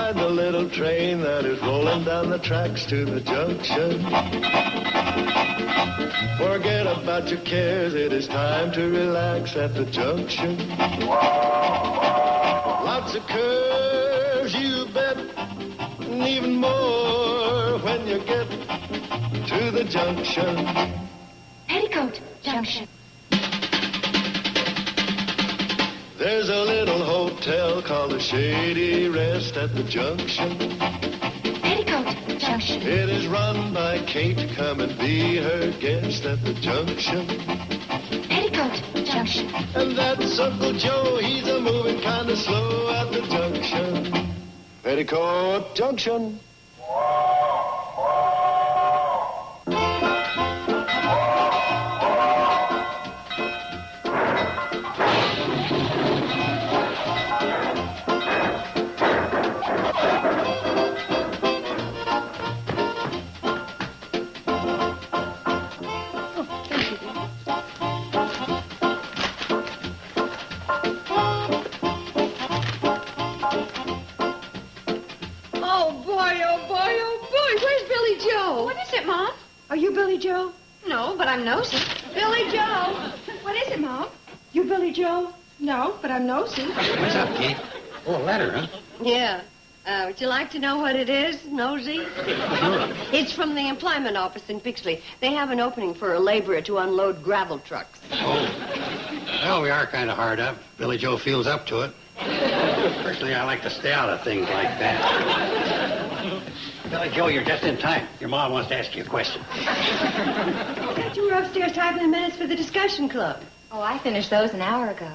ride the little train that is rolling down the tracks to the junction. Forget about your cares, it is time to relax at the junction. Lots of curves, you bet, and even more when you get to the junction. Petticoat Junction. There's a little hotel called the Shady Rest at the junction. Petticoat Junction. It is run by Kate. Come and be her guest at the junction. Petticoat Junction. And that's Uncle Joe. He's a moving kind of slow at the junction. Petticoat Junction. Are you Billie Jo? No, but I'm nosy. Billie Jo! What is it, Mom? You Billie Jo? No, but I'm nosy. What's up, Kate? Oh, a letter, huh? Yeah. Would you like to know what it is, nosy? Sure. It's from the employment office in Bixley. They have an opening for a laborer to unload gravel trucks. Oh. Well, we are kind of hard up. Billie Jo feels up to it. Personally, I like to stay out of things like that. Billie Jo, you're just in time. Your mom wants to ask you a question. I thought you were upstairs typing minutes for the discussion club. Oh, I finished those an hour ago.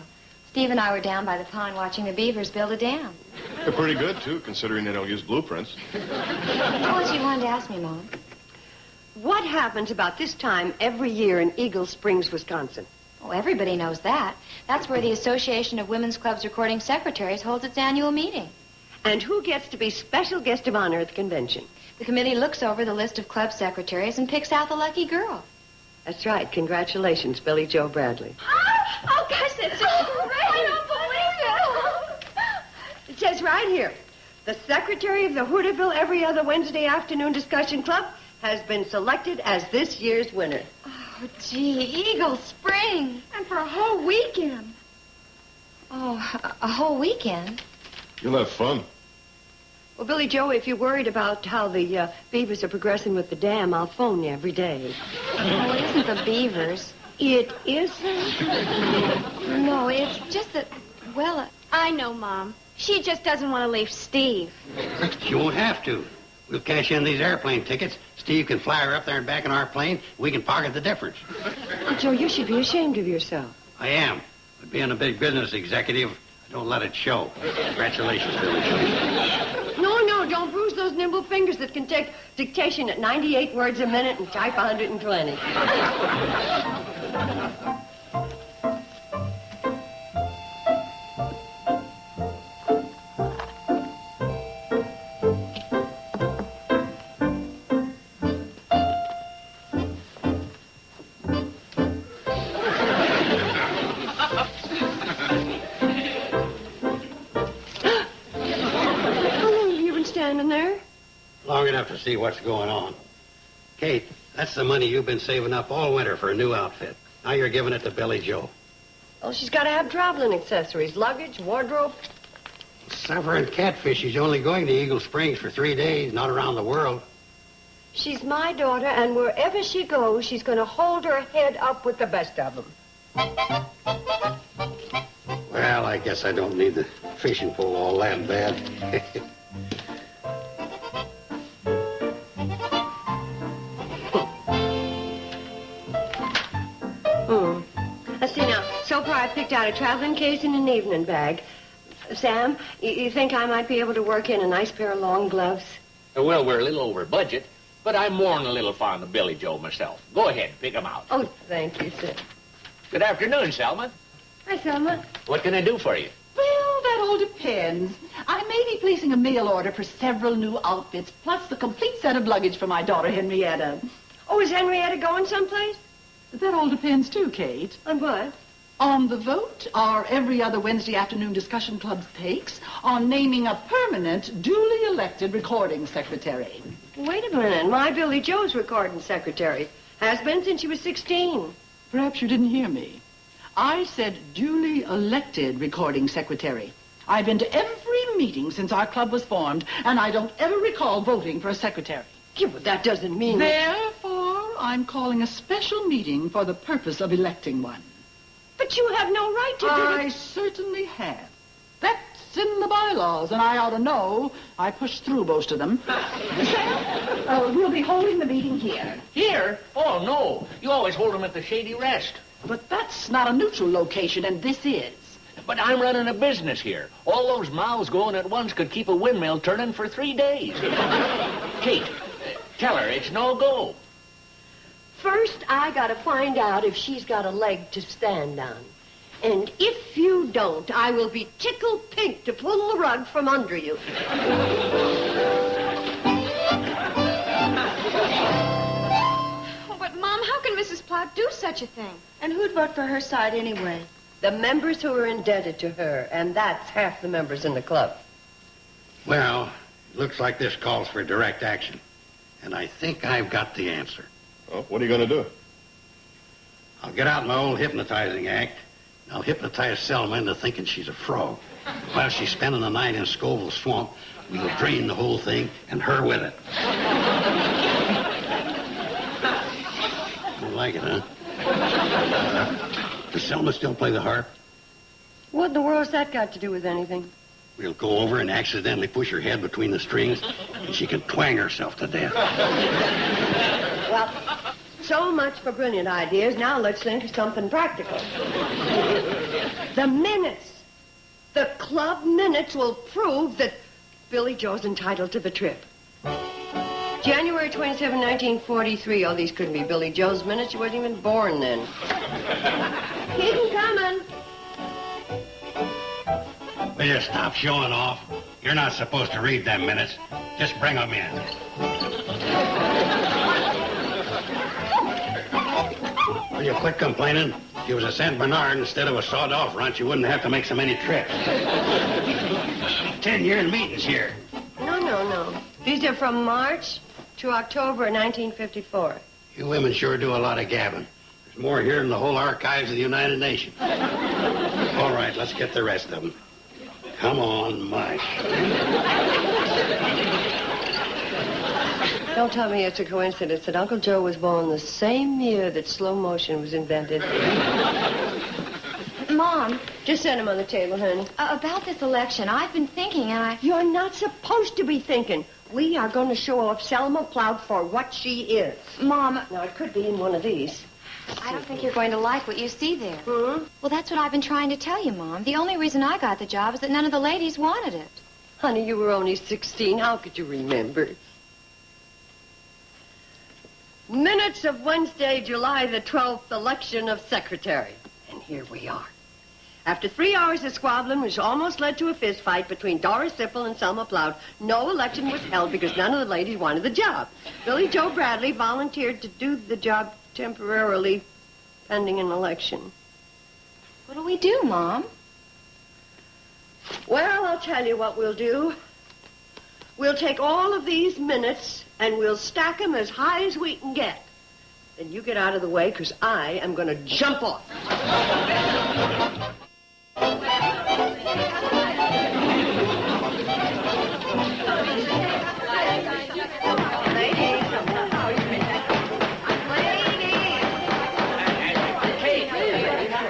Steve and I were down by the pond watching the beavers build a dam. They're pretty good, too, considering they don't use blueprints. What was you wanted to ask me, Mom? What happens about this time every year in Eagle Springs, Wisconsin? Oh, everybody knows that. That's where the Association of Women's Clubs Recording Secretaries holds its annual meeting. And who gets to be special guest of honor at the convention? The committee looks over the list of club secretaries and picks out the lucky girl. That's right. Congratulations, Billie Jo Bradley. Oh, gosh, that's so great. I don't believe it. It says right here, the secretary of the Hooterville Every Other Wednesday Afternoon Discussion Club has been selected as this year's winner. Oh, gee, Eagle Spring. And for a whole weekend. Oh, a whole weekend? You'll have fun. Well, Billie Jo, if you're worried about how the beavers are progressing with the dam, I'll phone you every day. Oh, it isn't the beavers. It isn't? No, it's just that, well... I know, Mom. She just doesn't want to leave Steve. She won't have to. We'll cash in these airplane tickets. Steve can fly her up there and back in our plane. We can pocket the difference. Oh, Joe, you should be ashamed of yourself. I am. But being a big business executive, I don't let it show. Congratulations, Billie Jo. No, don't bruise those nimble fingers that can take dictation at 98 words a minute and type 120. Long enough to see what's going on. Kate, that's the money you've been saving up all winter for a new outfit. Now you're giving it to Billie Jo. Well, she's got to have traveling accessories, luggage, wardrobe. Suffering catfish. She's only going to Eagle Springs for 3 days, not around the world. She's my daughter, and wherever she goes, she's going to hold her head up with the best of them. Well, I guess I don't need the fishing pole all that bad. Let's see now. So far, I picked out a traveling case and an evening bag. Sam, you think I might be able to work in a nice pair of long gloves? Well, we're a little over budget, but I'm more than a little fond of Billie Jo myself. Go ahead, pick 'em out. Oh, thank you, sir. Good afternoon, Selma. Hi, Selma. What can I do for you? Well, that all depends. I may be placing a mail order for several new outfits, plus the complete set of luggage for my daughter, Henrietta. Oh, is Henrietta going someplace? That all depends, too, Kate. On what? On the vote, our every other Wednesday afternoon discussion club's takes on naming a permanent, duly elected recording secretary. Wait a minute. My Billie Jo's recording secretary. Has been since she was 16. Perhaps you didn't hear me. I said duly elected recording secretary. I've been to every meeting since our club was formed, and I don't ever recall voting for a secretary. Yeah, but that doesn't mean... Therefore, I'm calling a special meeting for the purpose of electing one. But you have no right to do I it. certainly have. That's in the bylaws, and I ought to know. I pushed through most of them. Sam, we'll be holding the meeting here. Here? Oh, no. You always hold them at the Shady Rest. But that's not a neutral location, and this is. But I'm running a business here. All those mouths going at once could keep a windmill turning for 3 days. Kate, tell her it's no go. First, I gotta find out if she's got a leg to stand on. And if you don't, I will be tickled pink to pull the rug from under you. Oh, but, Mom, how can Mrs. Platt do such a thing? And who'd vote for her side anyway? The members who are indebted to her, and that's half the members in the club. Well, it looks like this calls for direct action. And I think I've got the answer. Well, what are you going to do? I'll get out my old hypnotizing act. And I'll hypnotize Selma into thinking she's a frog. While she's spending the night in Scoville Swamp, we'll drain the whole thing and her with it. Don't like it, huh? Does Selma still play the harp? What in the world's that got to do with anything? We'll go over and accidentally push her head between the strings, and she can twang herself to death. Well, so much for brilliant ideas. Now let's think of something practical. The minutes. The club minutes will prove that Billie Jo's entitled to the trip. January 27, 1943. Oh, these couldn't be Billie Jo's minutes. She wasn't even born then. Keep 'em coming. Will you stop showing off? You're not supposed to read them minutes. Just bring them in. Will you quit complaining? If you was a St. Bernard instead of a sawed-off ranch, you wouldn't have to make so many trips. 10-year meetings here. No. These are from March to October 1954. You women sure do a lot of gabbing. There's more here than the whole archives of the United Nations. All right, let's get the rest of them. Come on, Mike. Don't tell me it's a coincidence that Uncle Joe was born the same year that slow motion was invented. Mom, Just set him on the table, honey. about this election, I've been thinking, and I... You're not supposed to be thinking. We are going to show off Selma Plaut for what she is. Mom, Now, it could be in one of these. I don't think you're going to like what you see there. Hmm? Well, that's what I've been trying to tell you, Mom. The only reason I got the job is that none of the ladies wanted it. Honey, you were only 16. How could you remember? Minutes of Wednesday, July the 12th, election of secretary. And here we are. After 3 hours of squabbling, which almost led to a fist fight between Doris Sipple and Selma Plaut, no election was held because none of the ladies wanted the job. Billie Jo Bradley volunteered to do the job temporarily, pending an election. What do we do, Mom? Well, I'll tell you what we'll do. We'll take all of these minutes and we'll stack them as high as we can get. Then you get out of the way, because I am going to jump off.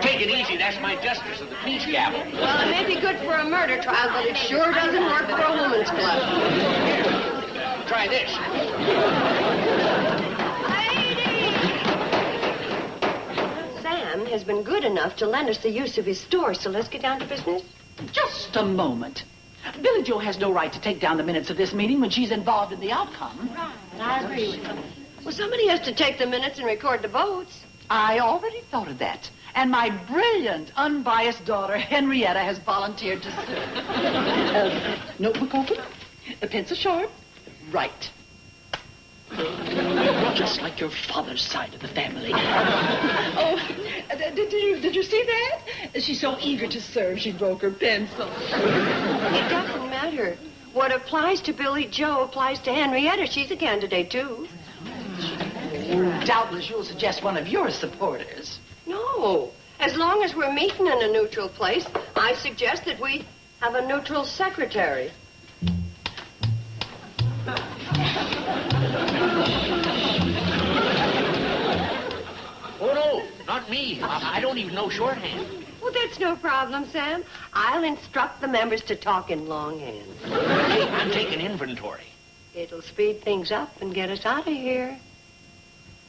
Take it easy. That's my justice of the peachy apple. Well, it may be good for a murder trial, but it sure doesn't work for a woman's club. Try this. Sam has been good enough to lend us the use of his store, so let's get down to business. Just a moment. Billie Jo has no right to take down the minutes of this meeting when she's involved in the outcome. I agree with you. Well, somebody has to take the minutes and record the votes. I already thought of that. And my brilliant, unbiased daughter, Henrietta, has volunteered to serve. Notebook open, a pencil sharp, right. Just like your father's side of the family. Oh, did you see that? She's so eager to serve, she broke her pencil. It doesn't matter. What applies to Billie Jo applies to Henrietta. She's a candidate, too. Doubtless you'll suggest one of your supporters. No. As long as we're meeting in a neutral place, I suggest that we have a neutral secretary. Oh, no, not me. I don't even know shorthand. Well, that's no problem, Sam. I'll instruct the members to talk in longhand. Hey, I'm taking inventory. It'll speed things up and get us out of here.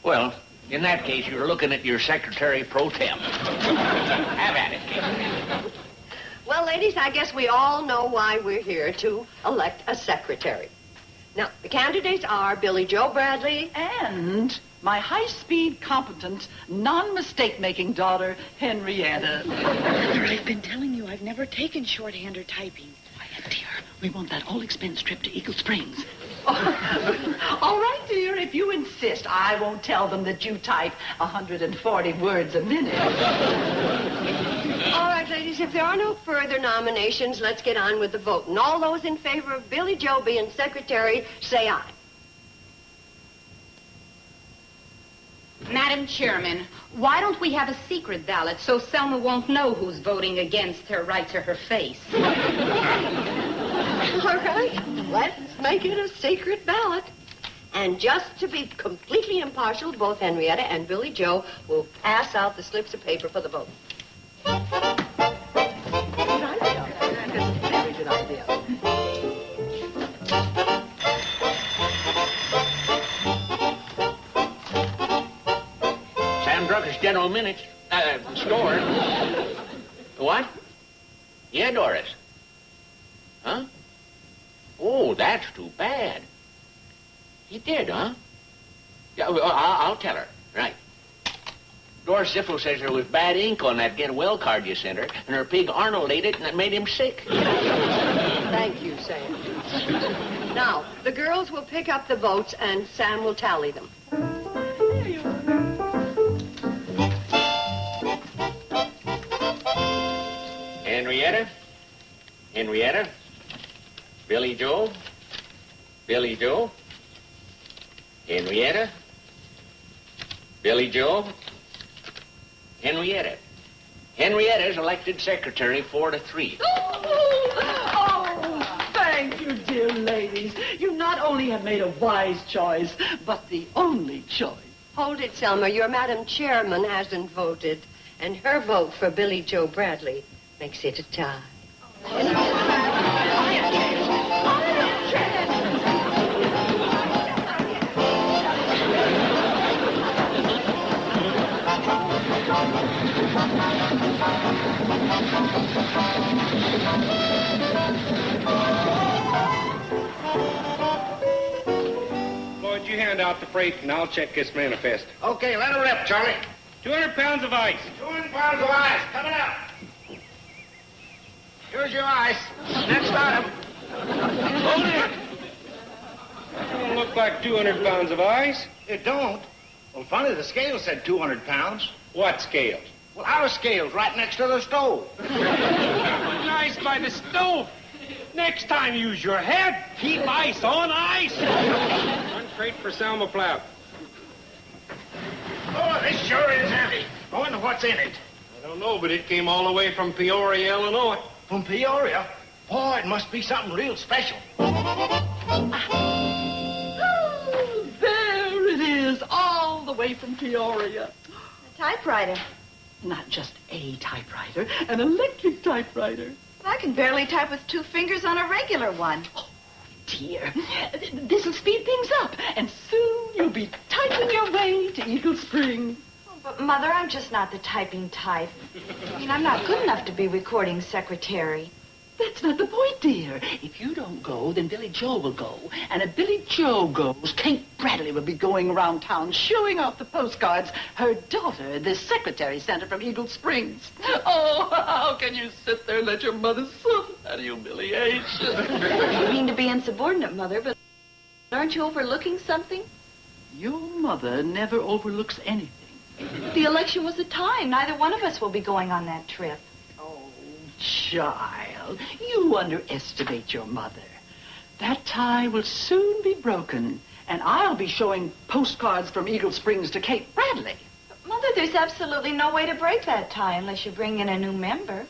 Well, in that case, you're looking at your secretary pro tem. Have at it, Kate. Well, ladies, I guess we all know why we're here, to elect a secretary. Now, the candidates are Billie Jo Bradley And my high-speed, competent, non-mistake-making daughter, Henrietta. Mother, I've been telling you I've never taken shorthand or typing. Quiet, dear. We want that all-expense trip to Eagle Springs. All right, dear, if you insist, I won't tell them that you type 140 words a minute. All right, ladies, if there are no further nominations, let's get on with the vote. And all those in favor of Billie Jo being secretary, say aye. Madam Chairman, why don't we have a secret ballot so Selma won't know who's voting against her right to her face? All right, let's make it a secret ballot. And just to be completely impartial, both Henrietta and Billie Jo will pass out the slips of paper for the vote. Good idea. That's a very good idea. Sam Drucker's General Minutes, store. What? Yeah, Doris. Huh? Oh, that's too bad. He did, huh? Yeah, I'll tell her. Right. Doris Ziffel says there was bad ink on that get well card you sent her, and her pig Arnold ate it, and it made him sick. Thank you, Sam. Now, the girls will pick up the votes, and Sam will tally them. Henrietta? Henrietta? Billie Jo? Billie Jo? Henrietta? Billie Jo? Henrietta. Henrietta's elected secretary 4-3. Oh, thank you, dear ladies. You not only have made a wise choice, but the only choice. Hold it, Selma. Your Madam Chairman hasn't voted, and her vote for Billie Jo Bradley makes it a tie. Floyd, you hand out the freight, and I'll check this manifest. Okay, let her rip, Charlie. 200 pounds of ice. 200 pounds of ice. Coming up. Here's your ice. Next item. Hold it. That don't look like 200 pounds of ice. It don't. Well, funny, the scale said 200 pounds. What scales? Well, our scale's right next to the stove. Ice by the stove. Next time, use your head. Keep ice on ice. One crate for Selma Plout. Oh, this sure is heavy. I wonder what's in it. I don't know, but it came all the way from Peoria, Illinois. From Peoria? Boy, it must be something real special. Oh, there it is, all the way from Peoria. A typewriter. Not just a typewriter, an electric typewriter. I can barely type with 2 fingers on a regular one. Oh, dear. This'll speed things up, and soon you'll be typing your way to Eagle Springs. Oh, but, Mother, I'm just not the typing type. I mean, I'm not good enough to be recording secretary. That's not the point, dear. If you don't go, then Billie Jo will go. And if Billie Jo goes, Kate Bradley will be going around town showing off the postcards her daughter, the secretary, sent her from Eagle Springs. Oh, how can you sit there and let your mother suffer that humiliation? I mean to be insubordinate, Mother, but aren't you overlooking something? Your mother never overlooks anything. The election was a tie. Neither one of us will be going on that trip. Oh, child, you underestimate your mother. That tie will soon be broken, and I'll be showing postcards from Eagle Springs to Kate Bradley. Mother, there's absolutely no way to break that tie unless you bring in a new member.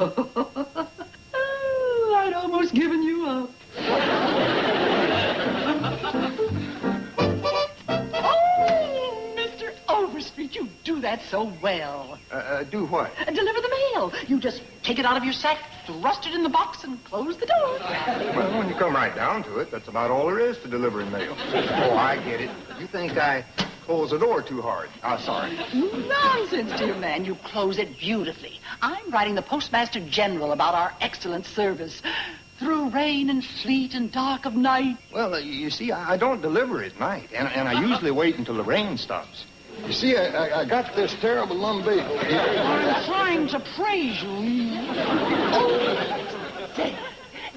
Oh, I'd almost given you up. Oh, Mr. Overstreet, you do that so well. Do what? Deliver the mail. You just take it out of your sack, thrust it in the box, and close the door. Well, when you come right down to it, that's about all there is to delivering mail. Oh, I get it. You think I close the door too hard. Oh, sorry. Nonsense, dear man. You close it beautifully. I'm writing the Postmaster General about our excellent service. Through rain and sleet and dark of night. Well, you see, I don't deliver at night, and I usually wait until the rain stops. You see, I got this terrible lumbago here. I'm trying to praise you. Oh, say,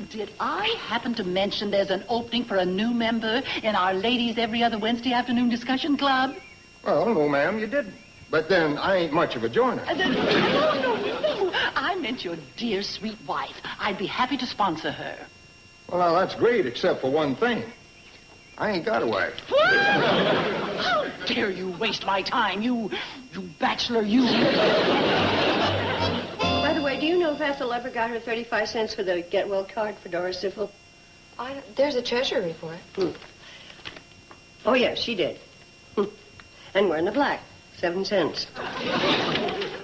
did I happen to mention there's an opening for a new member in our Ladies Every Other Wednesday Afternoon Discussion Club? Well, no, ma'am, you didn't. But then I ain't much of a joiner. No. I meant your dear, sweet wife. I'd be happy to sponsor her. Well, now, that's great, except for one thing. I ain't got a wife. How dare you waste my time, you bachelor, you. By the way, do you know if Ethel ever got her 35 cents for the get well card for Doris Siffel? There's a treasury report. Oh, yes, she did. And we're in the black. 7 cents.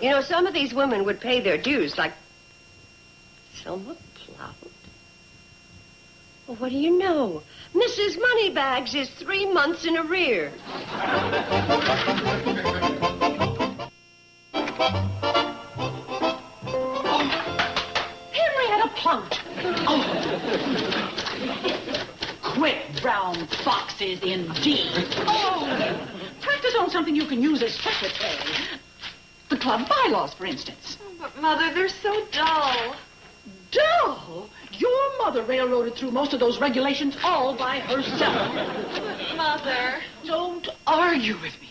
You know, some of these women would pay their dues, like Selma Plout. Well, what do you know? Mrs. Moneybags is 3 months in arrear. Henrietta Plout. Oh. Quick brown foxes, indeed. Oh. Practice on something you can use as secretary. The club bylaws, for instance. Oh, but, Mother, they're so dull. Dull? Your mother railroaded through most of those regulations all by herself. But, Mother... Don't argue with me.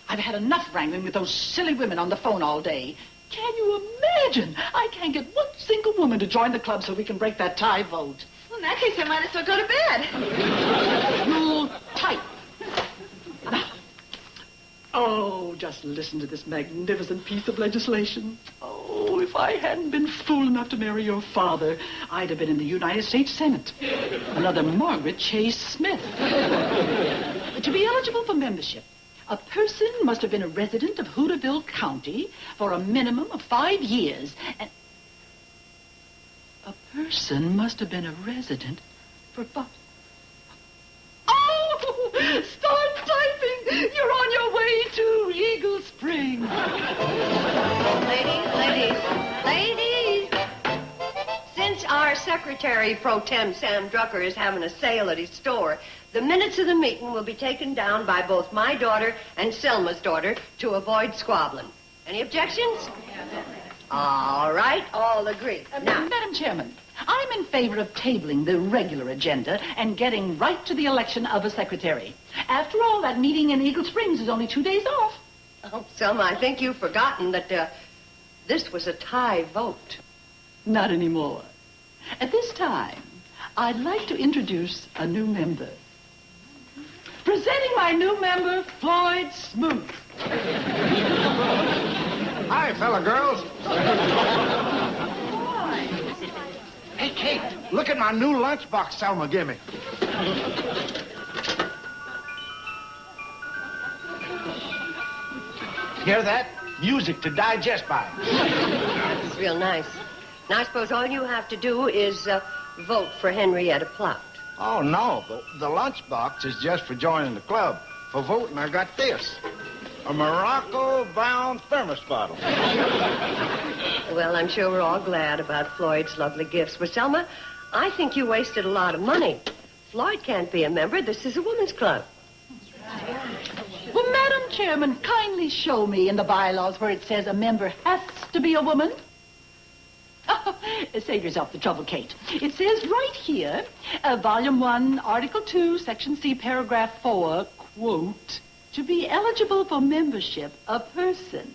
I've had enough wrangling with those silly women on the phone all day. Can you imagine? I can't get one single woman to join the club so we can break that tie vote. Well, in that case, I might as well go to bed. You'll type. Oh, just listen to this magnificent piece of legislation. Oh, if I hadn't been fool enough to marry your father, I'd have been in the United States Senate. Another Margaret Chase Smith. To be eligible for membership, a person must have been a resident of Hooterville County for a minimum of 5 years. And a person must have been a resident for 5... Oh! Start typing! You're on your way to Eagle Spring. Ladies! Since our secretary pro tem, Sam Drucker, is having a sale at his store, the minutes of the meeting will be taken down by both my daughter and Selma's daughter to avoid squabbling. Any objections? All right, all agree. Now, Madam Chairman, I'm in favor of tabling the regular agenda and getting right to the election of a secretary. After all, that meeting in Eagle Springs is only 2 days off. Oh, Selma, I think you've forgotten that this was a tie vote. Not anymore. At this time, I'd like to introduce a new member. Presenting my new member, Floyd Smoot. Hi, fella girls. Hey, Kate, look at my new lunchbox Selma gave me. Hear that? Music to digest by. It's real nice. Now, I suppose all you have to do is vote for Henrietta Plout. Oh, no. The lunchbox is just for joining the club. For voting, I got this. A Morocco-bound thermos bottle. Well, I'm sure we're all glad about Floyd's lovely gifts. But, Selma, I think you wasted a lot of money. Floyd can't be a member. This is a women's club. Well, Madam Chairman, kindly show me in the bylaws where it says a member has to be a woman. Oh, save yourself the trouble, Kate. It says right here, Volume 1, Article 2, Section C, Paragraph 4, quote, to be eligible for membership, a person.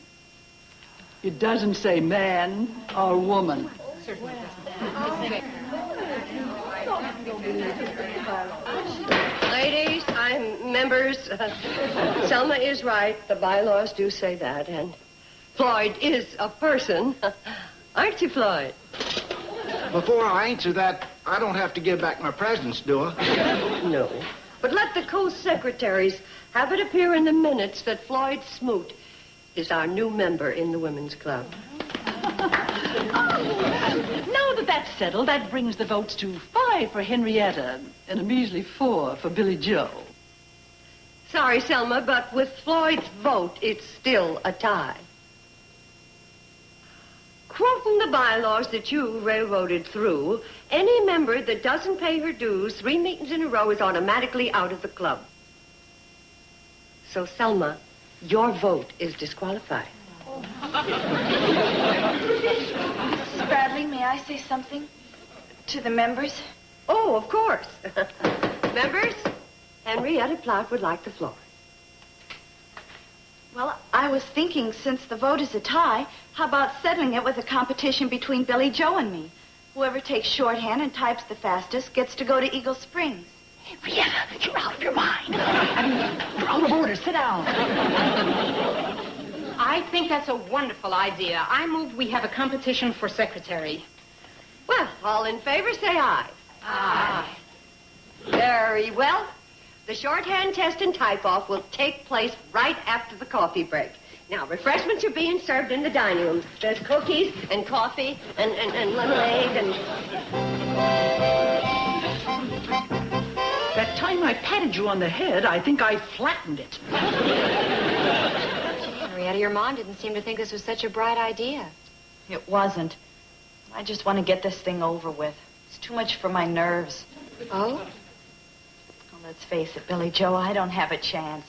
It doesn't say man or woman. Ladies, members, Selma is right. The bylaws do say that, and Floyd is a person. Aren't you, Floyd? Before I answer that, I don't have to give back my presents, do I? No. But let the co-secretaries have it appear in the minutes that Floyd Smoot is our new member in the Women's Club. Now that that's settled, that brings the votes to 5 for Henrietta and a measly 4 for Billie Jo. Sorry, Selma, but with Floyd's vote, it's still a tie. Quoting the bylaws that you railroaded through, any member that doesn't pay her dues 3 meetings in a row is automatically out of the club. So, Selma, your vote is disqualified. Mrs. Bradley, may I say something to the members? Oh, of course. Members, Henrietta Platt would like the floor. Well, I was thinking, since the vote is a tie, how about settling it with a competition between Billie Jo and me? Whoever takes shorthand and types the fastest gets to go to Eagle Springs. Henrietta, you're out of your mind. I mean, you're out of order. Sit down. I think that's a wonderful idea. I move we have a competition for secretary. Well, all in favor, say aye. Aye. Very well. The shorthand test and type-off will take place right after the coffee break. Now, refreshments are being served in the dining room. There's cookies and coffee and lemonade and... That time I patted you on the head, I think I flattened it. Henrietta, your mom didn't seem to think this was such a bright idea. It wasn't. I just want to get this thing over with. It's too much for my nerves. Oh? Well, let's face it, Billie Jo, I don't have a chance.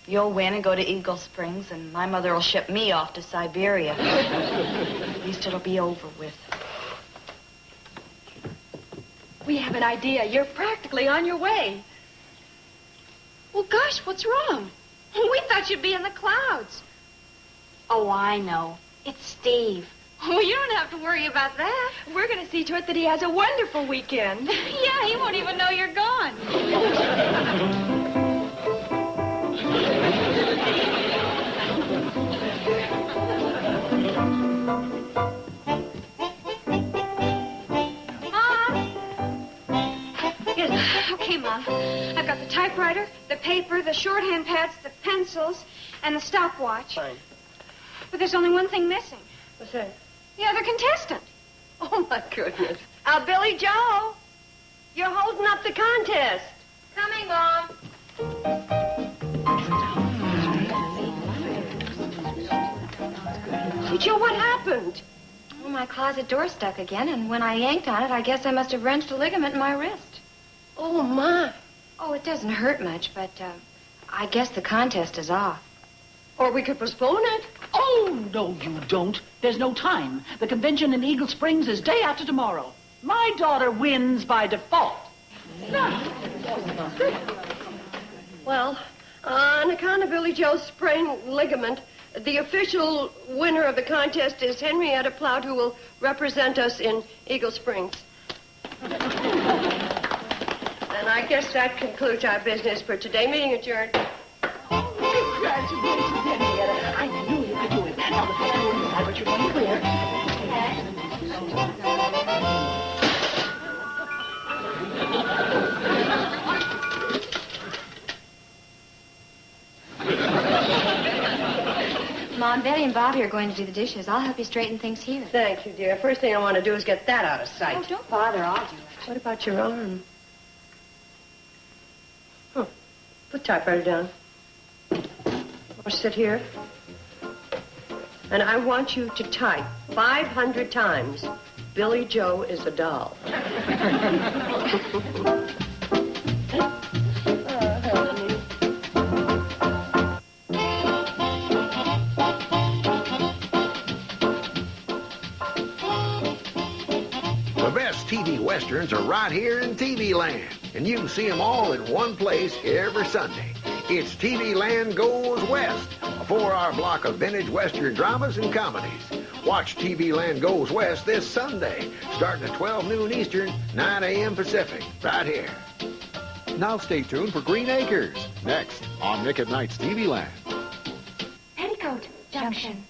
You'll win and go to Eagle Springs, and my mother will ship me off to Siberia. At least it'll be over with. We have an idea. You're practically on your way. Well, gosh, what's wrong? We thought you'd be in the clouds. Oh, I know. It's Steve. Oh, you don't have to worry about that. We're going to see to it that he has a wonderful weekend. Yeah, he won't even know you're gone. Okay, Mom. I've got the typewriter, the paper, the shorthand pads, the pencils, and the stopwatch. Fine. But there's only one thing missing. What's that? The other contestant. Oh, my goodness. Billie Jo, you're holding up the contest. Coming, Mom. Hey, Jo, what happened? Oh, my closet door stuck again, and when I yanked on it, I guess I must have wrenched a ligament in my wrist. Oh, my. Oh, it doesn't hurt much, but I guess the contest is off. Or we could postpone it. Oh, no, you don't. There's no time. The convention in Eagle Springs is day after tomorrow. My daughter wins by default. Well, on account of Billie Jo's sprained ligament, the official winner of the contest is Henrietta Platt, who will represent us in Eagle Springs. And I guess that concludes our business for today. Meeting adjourned. Congratulations, Henrietta. I knew you could do it. Now, the first one, decide what you're going to wear. Mom, Betty and Bobbie are going to do the dishes. I'll help you straighten things here. Thank you, dear. First thing I want to do is get that out of sight. Oh, don't bother. I'll do it. What about your arm? Put the typewriter down. Or sit here. And I want you to type 500 times, Billie Jo is a doll. The best TV westerns are right here in TV Land, and you can see them all in one place every Sunday. It's TV Land Goes West, a 4-hour block of vintage Western dramas and comedies. Watch TV Land Goes West this Sunday, starting at 12 noon Eastern, 9 a.m. Pacific, right here. Now stay tuned for Green Acres, next on Nick at Night's TV Land. Petticoat Junction.